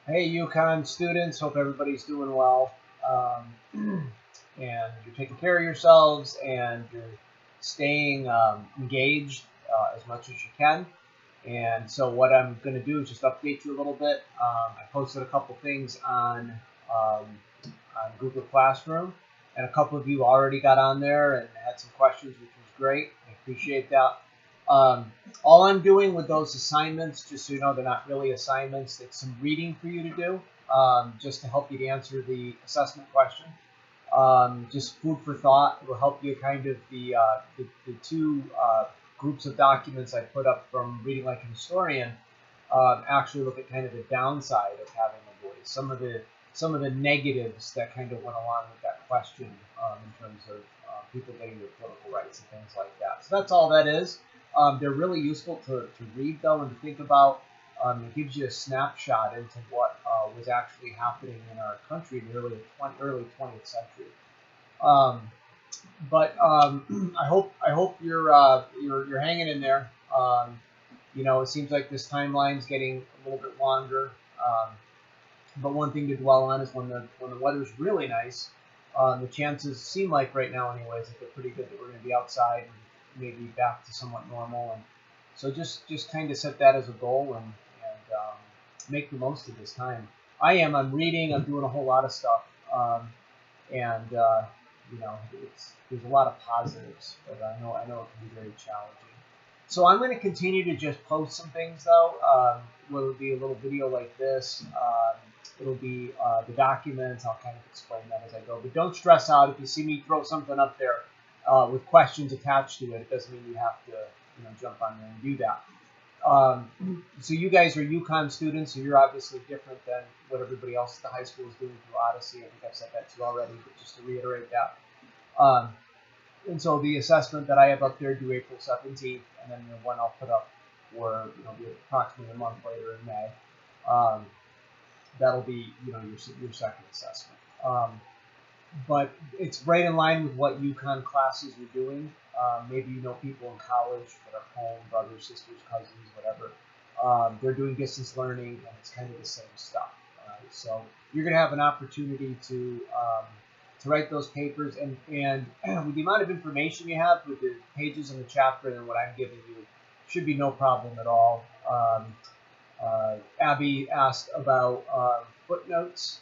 Hey, UConn students, hope everybody's doing well. And you're taking care of yourselves and you're staying engaged as much as you can. And so, what I'm going to do is just update you a little bit. I posted a couple things on Google Classroom, and a couple of you already got on there and had some questions, which was great. I appreciate that. Um, all I'm doing with those assignments, just so you know, they're not really assignments. It's some reading for you to do, just to help you to answer the assessment question. Just food for thought. It will help you kind of the two groups of documents I put up from Reading Like a Historian actually look at kind of the downside of having a voice. Some of the negatives that kind of went along with that question in terms of people getting their political rights and things like that. So that's all that is. They're really useful to read though and to think about. It gives you a snapshot into what was actually happening in our country in the early 20th century. Um, but I hope you're hanging in there. It seems like this timeline's getting a little bit longer. But one thing to dwell on is when the weather's really nice. The chances seem like right now, anyways, that they're pretty good that we're going to be outside and maybe back to somewhat normal. And so just kind of set that as a goal and make the most of this time. I'm reading. I'm doing a whole lot of stuff. And there's a lot of positives, but I know it can be very challenging. So I'm going to continue to just post some things though. Whether it be a little video like this, it'll be the documents. I'll kind of explain that as I go. But don't stress out if you see me throw something up there with questions attached to it. It doesn't mean you have to jump on there and do that. So you guys are UConn students, so you're obviously different than what everybody else at the high school is doing through Odyssey. I think I've said that to you already, but just to reiterate that. Um, and so the assessment that I have up there due April 17th, and then the one I'll put up for be approximately a month later in May. Um, that'll be your second assessment. But it's right in line with what UConn classes are doing. Maybe you know people in college that are home, brothers, sisters, cousins, whatever. They're doing distance learning, and it's kind of the same stuff. So you're going to have an opportunity to write those papers, and with the amount of information you have with the pages in the chapter and what I'm giving you, should be no problem at all. Abby asked about footnotes.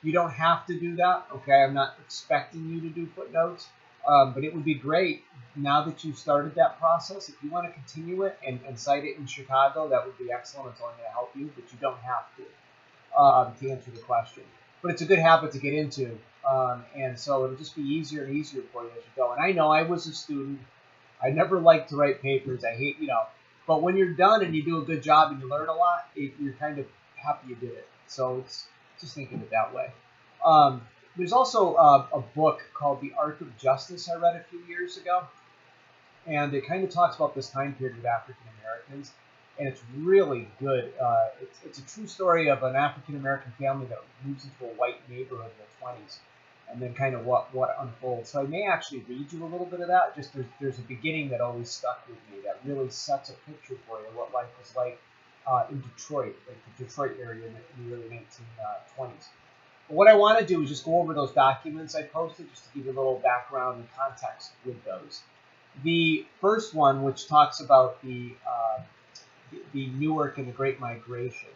You don't have to do that, okay? I'm not expecting you to do footnotes, but it would be great now that you've started that process. If you want to continue it and cite it in Chicago, that would be excellent. It's only going to help you, but you don't have to answer the question. But it's a good habit to get into, and so it'll just be easier and easier for you as you go. And I know I was a student. I never liked to write papers. I hate, but when you're done and you do a good job and you learn a lot, you're kind of happy you did it. So it's just thinking it that way. There's also a book called The Arc of Justice I read a few years ago, and it kind of talks about this time period with African Americans, and it's really good. It's a true story of an African American family that moves into a white neighborhood in the 20s, and then kind of what unfolds. So I may actually read you a little bit of that. Just there's a beginning that always stuck with me that really sets a picture for you of what life was like in Detroit, like the Detroit area in the early 1920s. But what I want to do is just go over those documents I posted, just to give you a little background and context with those. The first one, which talks about the Newark and the Great Migration.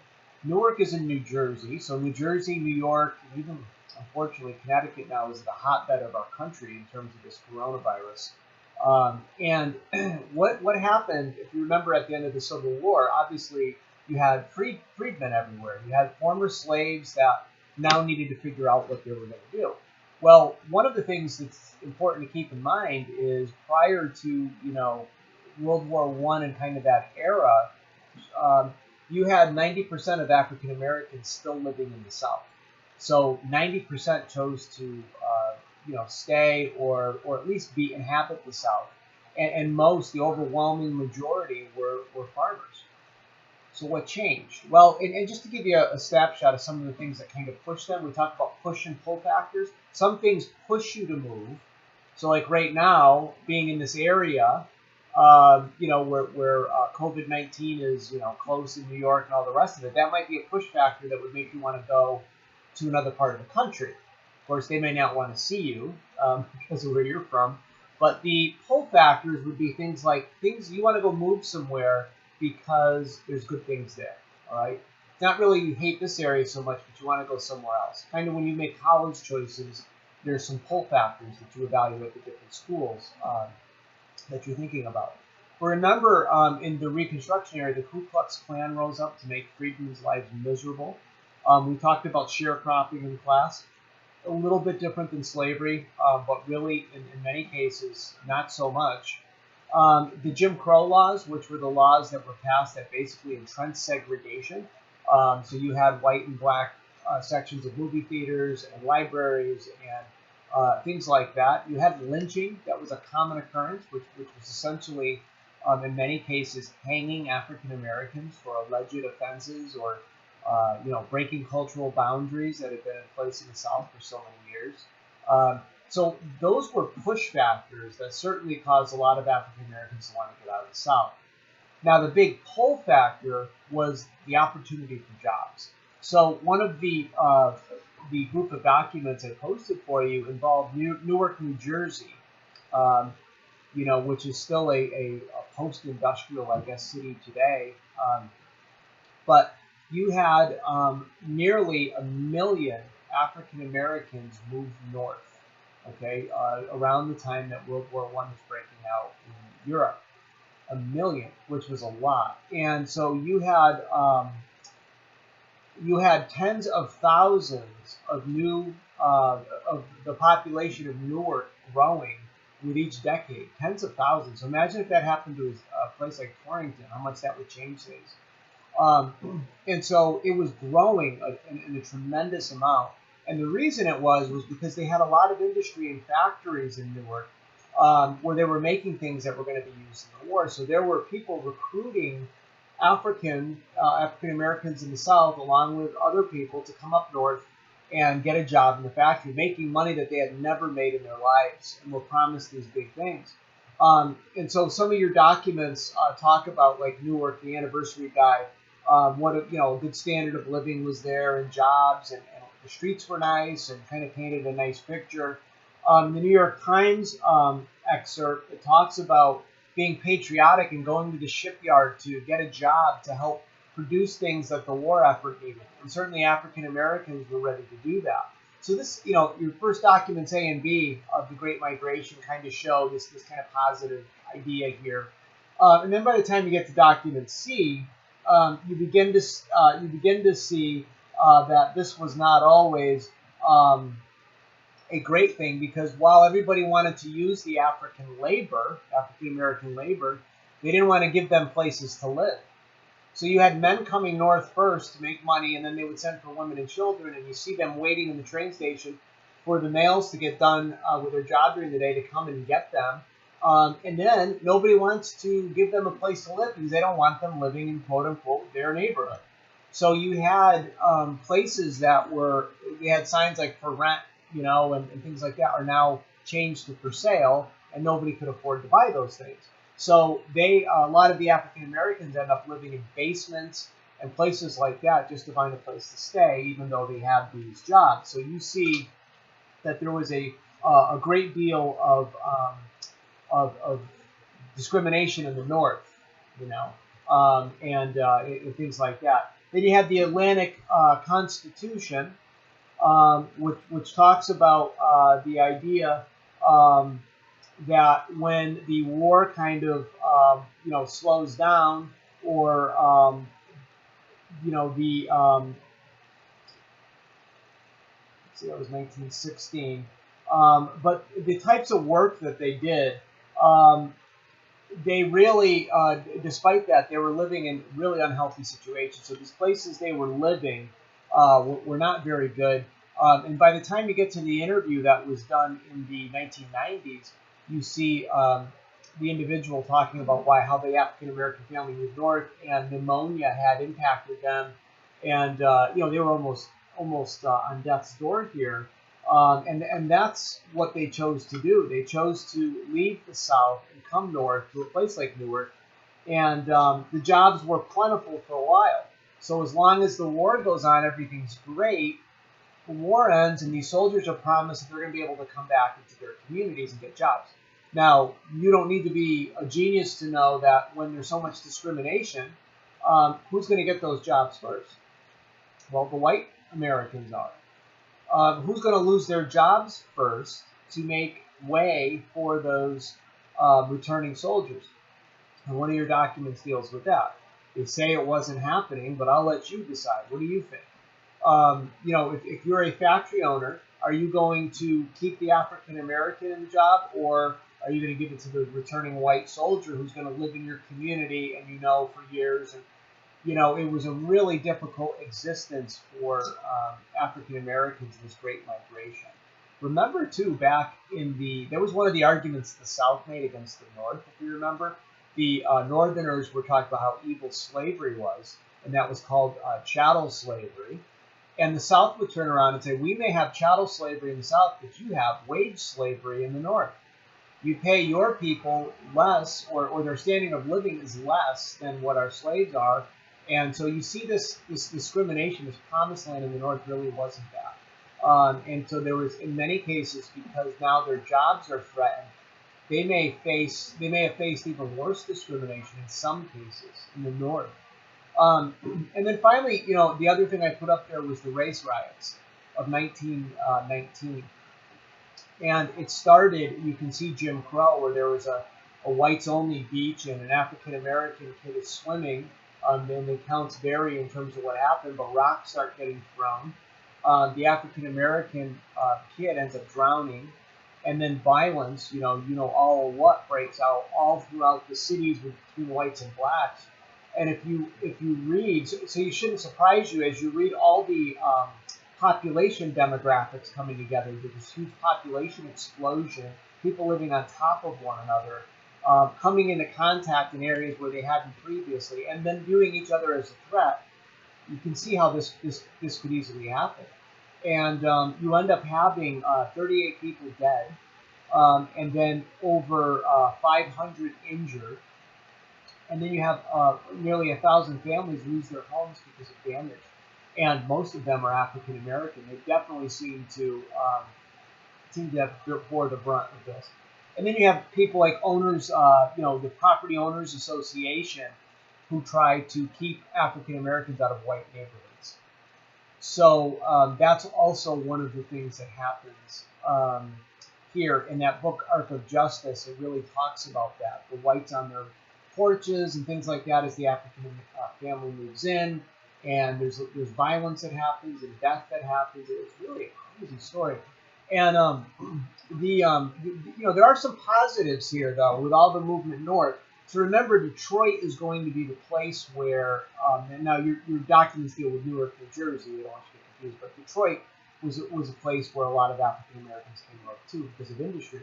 Newark is in New Jersey, so New Jersey, New York, and even unfortunately Connecticut now is the hotbed of our country in terms of this coronavirus. And what happened, if you remember, at the end of the Civil War, obviously you had freedmen everywhere. You had former slaves that now needed to figure out what they were going to do. Well, one of the things that's important to keep in mind is prior to World War I and kind of that era, you had 90% of African Americans still living in the South. So 90% chose to stay or at least inhabit the South, and the overwhelming majority were farmers. So what changed? Well, and just to give you a snapshot of some of the things that kind of push them, we talk about push and pull factors. Some things push you to move. So like right now, being in this area, where COVID-19 is, close in New York and all the rest of it, that might be a push factor that would make you want to go to another part of the country. Of course, they may not want to see you because of where you're from, but the pull factors would be things like things you want to go move somewhere because there's good things there. All right. It's not really you hate this area so much, but you want to go somewhere else. Kind of when you make college choices, there's some pull factors that you evaluate the different schools that you're thinking about. But remember, in the Reconstruction era, the Ku Klux Klan rose up to make freedmen's lives miserable. We talked about sharecropping in class. A little bit different than slavery, but really, in many cases, not so much. The Jim Crow laws, which were the laws that were passed that basically entrenched segregation. So you had white and black sections of movie theaters and libraries and things like that. You had lynching, that was a common occurrence, which was essentially, in many cases, hanging African Americans for alleged offenses or breaking cultural boundaries that had been in place in the South for so many years. So those were push factors that certainly caused a lot of African Americans to want to get out of the South. Now, the big pull factor was the opportunity for jobs. So one of the group of documents I posted for you involved Newark, New Jersey, which is still a post-industrial, I guess, city today. But you had nearly 1 million African Americans move north, okay, around the time that World War I was breaking out in Europe. 1 million, which was a lot. And so you had tens of thousands of of the population of Newark growing with each decade, tens of thousands. So imagine if that happened to a place like Torrington, how much that would change things. And so it was growing in a tremendous amount. And the reason it was because they had a lot of industry and factories in Newark where they were making things that were going to be used in the war. So there were people recruiting African Americans in the South, along with other people, to come up north and get a job in the factory, making money that they had never made in their lives and were promised these big things. And so some of your documents talk about, like Newark, the anniversary guide, what a good standard of living was there and jobs, and the streets were nice and kind of painted a nice picture. The New York Times excerpt, it talks about being patriotic and going to the shipyard to get a job to help produce things that the war effort needed. And certainly African Americans were ready to do that. So this, your first documents A and B of the Great Migration kind of show this kind of positive idea here. And then by the time you get to document C, you begin to see that this was not always a great thing, because while everybody wanted to use the African American labor, they didn't want to give them places to live. So you had men coming north first to make money, and then they would send for women and children, and you see them waiting in the train station for the males to get done with their job during the day to come and get them. And then nobody wants to give them a place to live because they don't want them living in quote-unquote their neighborhood. So you had places they had signs like for rent, and things like that are now changed to for sale, and nobody could afford to buy those things. So a lot of the African Americans end up living in basements and places like that just to find a place to stay, even though they had these jobs. So you see that there was a great deal of discrimination in the North, and things like that. Then you had the Atlantic Constitution, which talks about the idea that when the war kind of slows down, or that was 1916. But the types of work that they did, they really, despite that, they were living in really unhealthy situations. So these places they were living were not very good. And by the time you get to the interview that was done in the 1990s, you see the individual talking about how the African American family moved north, and pneumonia had impacted them, and they were almost on death's door here. And that's what they chose to do. They chose to leave the South and come north to a place like Newark. And the jobs were plentiful for a while. So as long as the war goes on, everything's great. The war ends, and these soldiers are promised that they're going to be able to come back into their communities and get jobs. Now, you don't need to be a genius to know that when there's so much discrimination, who's going to get those jobs first? Well, the white Americans are. Who's going to lose their jobs first to make way for those returning soldiers? And one of your documents deals with that. They say it wasn't happening, but I'll let you decide. What do you think? If you're a factory owner, are you going to keep the African American in the job, or are you going to give it to the returning white soldier who's going to live in your community and for years? And it was a really difficult existence for African Americans in this Great Migration. Remember, too, there was one of the arguments the South made against the North, if you remember. The Northerners were talking about how evil slavery was, and that was called chattel slavery. And the South would turn around and say, we may have chattel slavery in the South, but you have wage slavery in the North. You pay your people less, or their standard of living is less than what our slaves are. And so you see this discrimination, this promised land in the North really wasn't that. And so there was, in many cases, because now their jobs are threatened, they may have faced even worse discrimination in some cases in the North. And then finally, the other thing I put up there was the race riots of 1919. And it started, you can see Jim Crow, where there was a whites-only beach and an African-American kid is swimming. And the accounts vary in terms of what happened, but rocks start getting thrown. The African-American kid ends up drowning. And then violence, all what breaks out all throughout the cities between whites and blacks. And if you read, so you shouldn't surprise you as you read all the population demographics coming together. There's this huge population explosion, people living on top of one another, coming into contact in areas where they hadn't previously, and then viewing each other as a threat. You can see how this could easily happen. And you end up having 38 people dead, and then over 500 injured. And then you have nearly 1,000 families lose their homes because of damage. And most of them are African American. They definitely seem to have bore the brunt of this. And then you have people like owners, the Property Owners Association, who try to keep African Americans out of white neighborhoods. So that's also one of the things that happens here in that book, Arc of Justice. It really talks about that. The whites on their porches and things like that as the African family moves in, and there's violence that happens and death that happens. It's really a crazy story. And there are some positives here though with all the movement north. So remember, Detroit is going to be the place where, and now your documents deal with Newark, New Jersey. We don't want you to get confused, but Detroit was a place where a lot of African Americans came north too because of industry.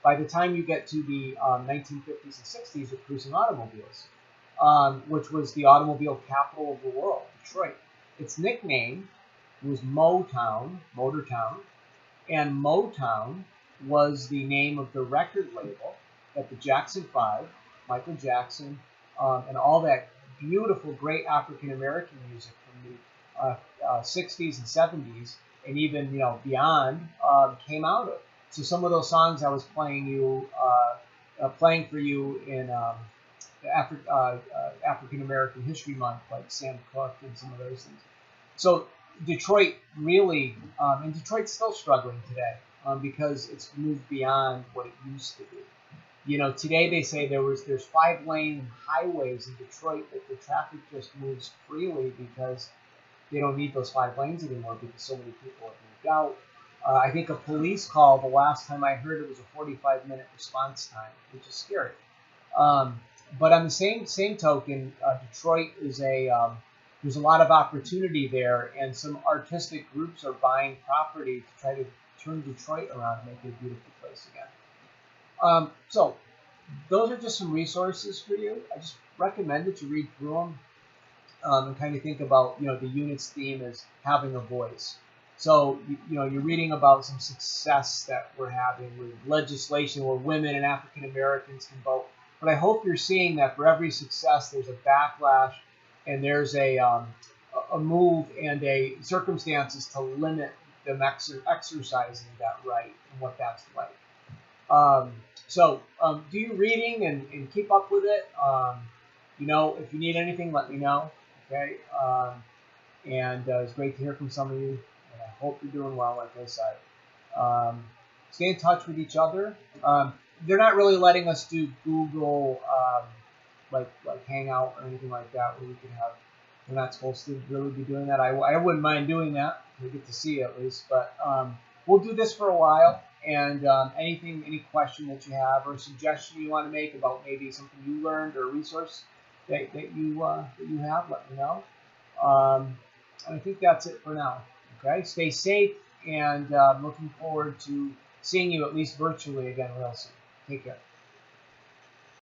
By the time you get to the 1950s and 60s, you're producing automobiles, which was the automobile capital of the world, Detroit. Its nickname was Motown, and Motown was the name of the record label that the Jackson 5, Michael Jackson, and all that beautiful, great African-American music from the 60s and 70s, and even beyond, came out of. So some of those songs I was playing for you in the African American History Month, like Sam Cooke and some of those things. So Detroit really, and Detroit's still struggling today because it's moved beyond what it used to be. Today they say there's 5-lane highways in Detroit that the traffic just moves freely because they don't need those 5 lanes anymore because so many people have moved out. I think a police call, the last time I heard it was a 45-minute response time, which is scary. But on the same token, Detroit is there's a lot of opportunity there, and some artistic groups are buying property to try to turn Detroit around and make it a beautiful place again. So those are just some resources for you. I just recommend that you read through them and kind of think about, the unit's theme as having a voice. So you're reading about some success that we're having with legislation where women and African Americans can vote. But I hope you're seeing that for every success, there's a backlash, and there's a move and a circumstances to limit them exercising that right and what that's like. So do your reading and keep up with it. If you need anything, let me know. Okay. And it's great to hear from some of you. And I hope you're doing well, like I said. Um, Stay in touch with each other. They're not really letting us do Google like Hangout or anything like that where we can have. We're not supposed to really be doing that. I wouldn't mind doing that. We get to see you at least, but we'll do this for a while. And any question that you have or suggestion you want to make about maybe something you learned or a resource that you have, let me know. And I think that's it for now. Okay, stay safe, and looking forward to seeing you at least virtually again real soon. Take care.